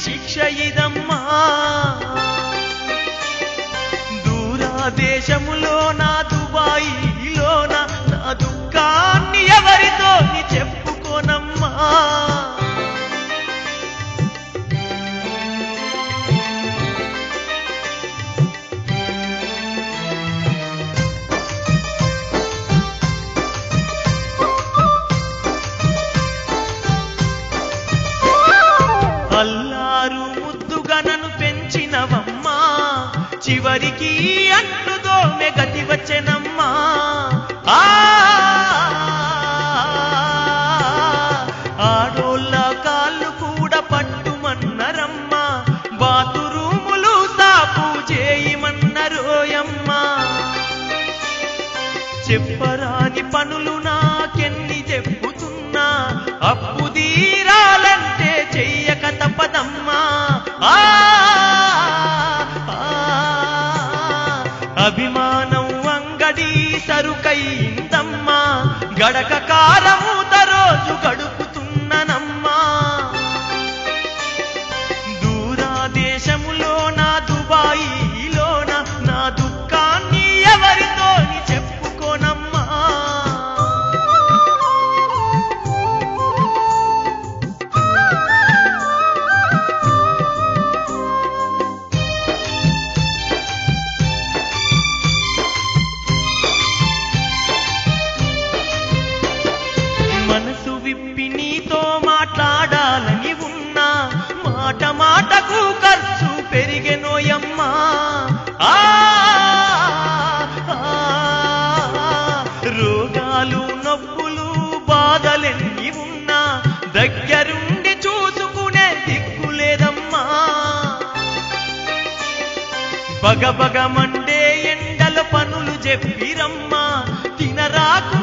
శిక్ష ఇదమ్మా దూరాదేశములోన దుబాయిలోన నా దుఃఖాన్ని ఎవరితో చెప్పుకోనమ్మా అల్లారు ముద్దుగా నన్ను పెంచినవమ్మా చివరికి అంటుదోమె గతి వచ్చెనమ్మా ఆడోళ్ళ కాళ్ళు కూడా పట్టుమన్నరమ్మా బాతురూములు సాపు చేయమన్నరోయమ్మా చెప్పరాని పనులు నాకెన్ని చెప్పుతున్నా అప్పు తీరాలంటే చెయ్యక తప్పదమ్మా అభిమానం అంగడి సరుకైందమ్మా గడక కారమూత రోజు గడుపుతున్ననమ్మా దూరాదేశములోన దుబాయిలోన నా దుఃఖాన్ని ఎవరితో చెప్పుకోనమ్మా మనసు విప్పి నీతో మాట్లాడాలని ఉన్నా మాట మాటకు ఖర్చు పెరిగెనోయమ్మా రోగాలు నొప్పులు బాధలెన్ని ఉన్నా దగ్గరుండి చూసుకునే దిక్కులేదమ్మా బగబగ మండే ఎండల పనులు చెప్పిరమ్మా తినరాకు